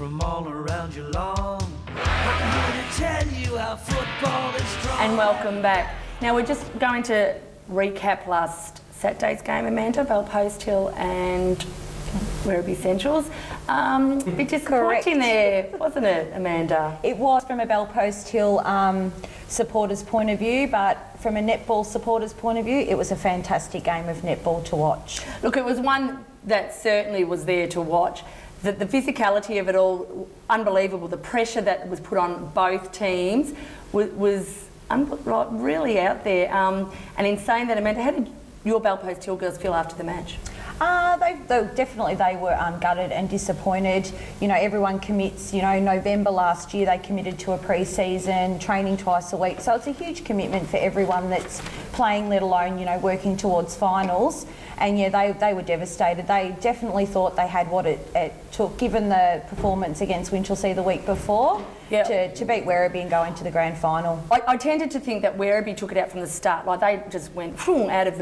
from all around your lawn. I'm here to tell you how football is strong. And welcome back. Now we're just going to recap last Saturday's game, Amanda, Bell Post Hill and Werribee Centrals. A bit disappointing there, wasn't it, Amanda? It was from a Bell Post Hill supporters' point of view, but from a netball supporters' point of view, it was a fantastic game of netball to watch. Look, it was one that certainly was there to watch. The physicality of it all, unbelievable. The pressure that was put on both teams was really out there. And in saying that, Amanda, how did your Bell Post Hill girls feel after the match? Definitely they were gutted and disappointed. You know, everyone commits, you know, November last year they committed to a pre-season, training twice a week. So it's a huge commitment for everyone that's playing, let alone, you know, working towards finals. And yeah, they were devastated. They definitely thought they had what it took, given the performance against Winchelsea the week before, to beat Werribee and go into the grand final. I tended to think that Werribee took it out from the start. Like they just went out of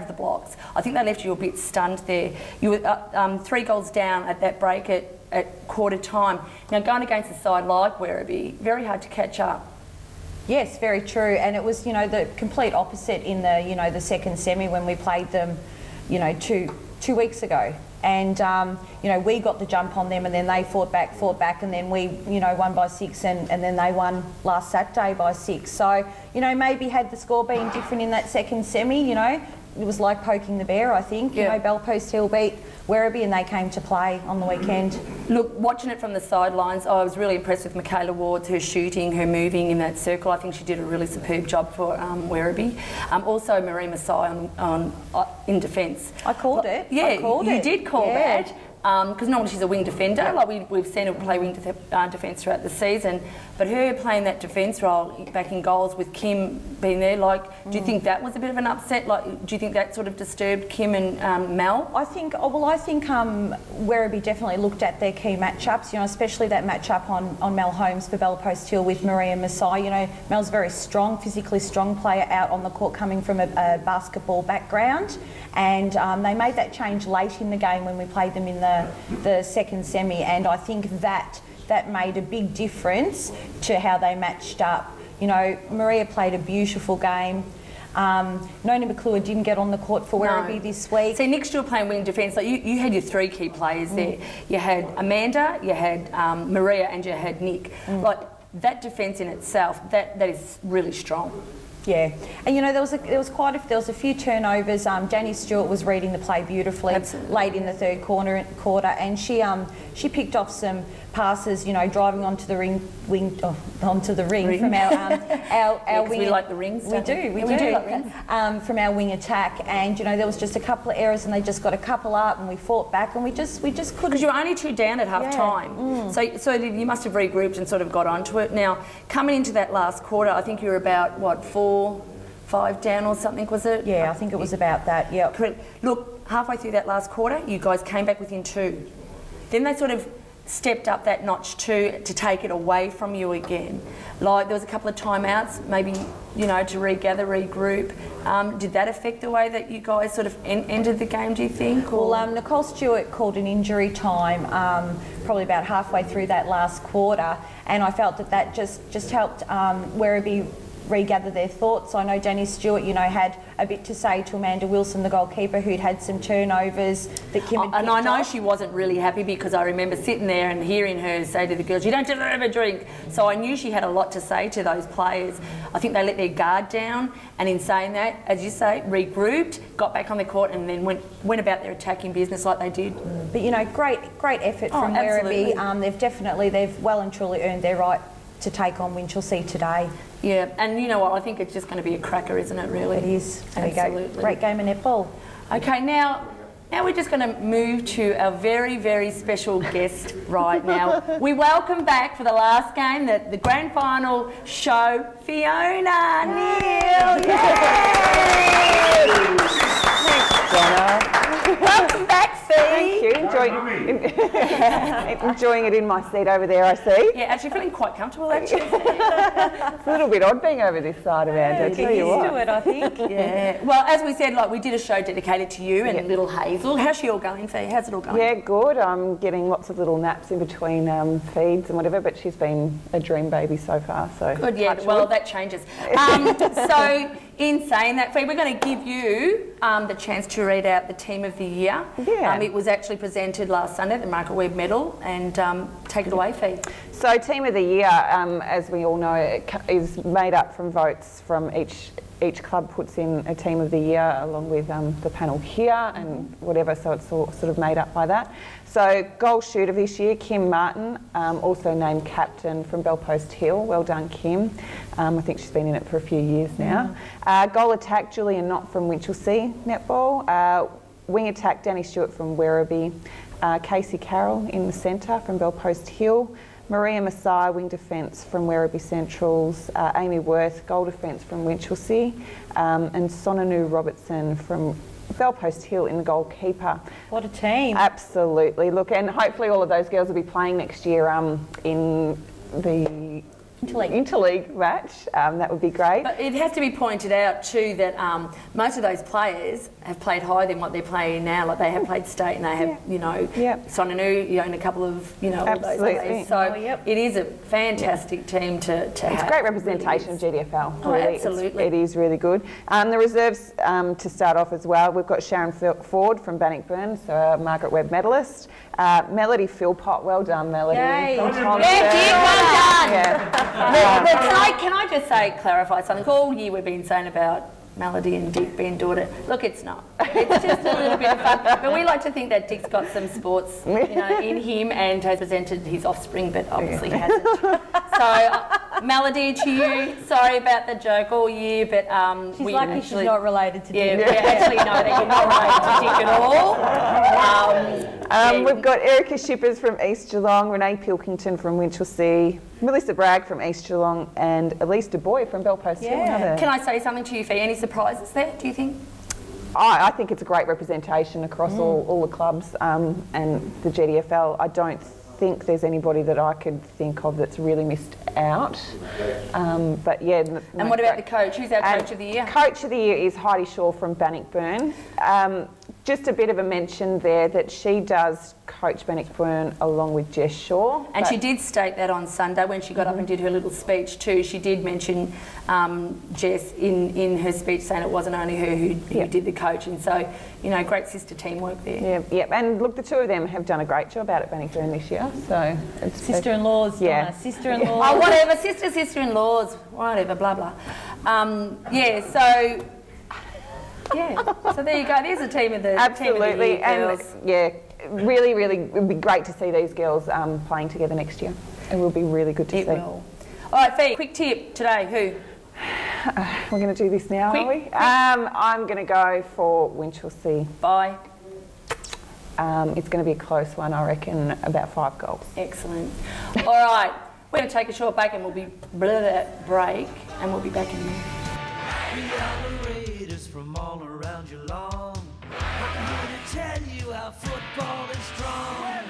the blocks. I think they left you a bit stunned there. You were 3 goals down at that break at quarter time. Now going against a side like Werribee, very hard to catch up. Yes, very true. And it was, you know, the complete opposite in the, you know, the second semi when we played them, you know, two weeks ago. And, you know, we got the jump on them and then they fought back and then we, you know, won by 6 and then they won last Saturday by 6. So, you know, maybe had the score been different in that second semi, you know, it was like poking the bear, I think. You know, Bell Post Hill beat Werribee and they came to play on the weekend. Look, watching it from the sidelines, I was really impressed with Michaela Ward's, her shooting, her moving in that circle. I think she did a really superb job for Werribee. Also, Marie Masai in defence. I called it. Yeah, I called you it. did call that. Because normally she's a wing defender, like we've seen her play wing defence throughout the season, but her playing that defence role back in goals with Kim being there, like, do you think that was a bit of an upset? Like, do you think that sort of disturbed Kim and Mel? I think Werribee definitely looked at their key matchups, you know, especially that matchup on Mel Holmes for Bell Post Hill with Maria Masai. You know, Mel's a very strong, physically strong player out on the court coming from a basketball background. And they made that change late in the game when we played them in the second semi, and I think that made a big difference to how they matched up. You know, Maria played a beautiful game. Nona McClure didn't get on the court for Werribee this week. See, next year playing wing defence, like you had your 3 key players there. You had Amanda, you had Maria, and you had Nick. Like that defence in itself, that is really strong. Yeah, and you know there was a few turnovers. Danny Stewart was reading the play beautifully late in the third quarter, and she picked off some passes, you know, driving onto the ring from our wing. We like the rings. We do like rings. From our wing attack, and you know there was just a couple of errors, and they just got a couple up, and we fought back, and we just couldn't. Because you were only 2 down at half time, so you must have regrouped and sort of got onto it. Now coming into that last quarter, I think you were about what 4, 5 down or something, was it? Yeah, I think it was about that. Yeah. Look, halfway through that last quarter, you guys came back within 2. Then they sort of stepped up that notch to take it away from you again. Like there was a couple of timeouts, maybe, you know, to regather, regroup. Did that affect the way that you guys sort of ended the game, do you think? Or? Well, Nicole Stewart called an injury time probably about halfway through that last quarter, and I felt that just helped Werribee regather their thoughts. I know Danny Stewart, you know, had a bit to say to Amanda Wilson, the goalkeeper, who'd had some turnovers that Kim had and I know she wasn't really happy, because I remember sitting there and hearing her say to the girls, "You don't deserve a drink." So I knew she had a lot to say to those players. I think they let their guard down, and in saying that, as you say, regrouped, got back on the court, and then went about their attacking business like they did. But you know, great effort from Werribee. They've well and truly earned their right to take on Winchelsea today. Yeah, and you know what, I think it's just going to be a cracker, isn't it, really? It is. Absolutely. Go. Great game of netball. Okay, now we're just going to move to our very, very special guest right now. We welcome back for the last game, the grand final show, Fiona Neal. Yay! Thanks, Donna. Welcome back, Fee. Thank you. Enjoyed enjoying it in my seat over there, I see. Yeah, actually feeling quite comfortable, actually. It's a little bit odd being over this side of Anne, I tell you what. To it, I think. Yeah. Well, as we said, like we did a show dedicated to you and little Hazel. How's she all going, Fee? How's it all going? Yeah, good. I'm getting lots of little naps in between feeds and whatever, but she's been a dream baby so far. So good, yeah. Well, that changes. So, in saying that, Fee, we're going to give you the chance to read out the Team of the Year. Yeah. It was actually presented last Sunday at the Margaret Webb Medal, and take it away, Fee. So, Team of the Year, as we all know, is made up from votes from each club puts in a Team of the Year along with the panel here and whatever, so it's all sort of made up by that. So goal shooter this year, Kim Martin, also named captain from Bellpost Hill. Well done, Kim. I think she's been in it for a few years now. Goal attack, Julian Knott from Winchelsea Netball. Wing attack, Danny Stewart from Werribee. Casey Carroll in the centre from Bellpost Hill. Maria Masai, wing defence from Werribee Centrals. Amy Worth, goal defence from Winchelsea. And Sonanu Robertson from Bellpost Hill in the goalkeeper. What a team. Absolutely. Look, and hopefully all of those girls will be playing next year in the interleague match. That would be great. But it has to be pointed out too that most of those players have played higher than what they're playing now. Like they have played state and they have, you know, Sonanu, you own a couple of, you know, all those players. So it is a fantastic team to have. It's great representation of GDFL. Oh, really. absolutely. It is really good. The reserves to start off as well, we've got Sharon Ford from Bannockburn, so a Margaret Webb medalist. Melody Philpott, well done, Melody. Yay. From Thompson. Well done. Yeah. Can I just say, clarify something? All year we've been saying about Melody and Dick being daughter. Look, it's not. It's just a little bit of fun. But we like to think that Dick's got some sports, you know, in him and has presented his offspring, but obviously hasn't. So, Melody, to you, sorry about the joke all year, but she's lucky she's not related to Dick. Yeah, we actually know that you're not related to Dick at all. We've got Erica Shippers from East Geelong, Renee Pilkington from Winchelsea, Melissa Bragg from East Geelong, and Elise Du Bois from Bellpost Hill. Can I say something to you, Fee? Any surprises there, do you think? I think it's a great representation across all the clubs and the GDFL. I don't think there's anybody that I could think of that's really missed out. But yeah. And what about the coach? Who's our Coach of the Year? Coach of the Year is Heidi Shaw from Bannockburn. Just a bit of a mention there that she does coach Bannockburn along with Jess Shaw. And she did state that on Sunday when she got up and did her little speech too. She did mention Jess in her speech, saying it wasn't only her who did the coaching. So, you know, great sister teamwork there. Yeah. And look, the two of them have done a great job out at Bannockburn this year. So sister-in-laws, Donna. Sister-in-laws. Oh, whatever. Sister-in-laws. Whatever. Blah blah. So there you go. There's a team of the absolutely, team of the and really, it would be great to see these girls playing together next year. It will be really good to see. It will. All right, Fee. Quick tip today. Who? We're going to do this now, are we? I'm going to go for Winchelsea. Bye. It's going to be a close one, I reckon. About 5 goals. Excellent. All right, we're going to take a short break, and we'll be back in a minute. We are the Raiders from all around Geelong. I'm here to tell you how football is strong.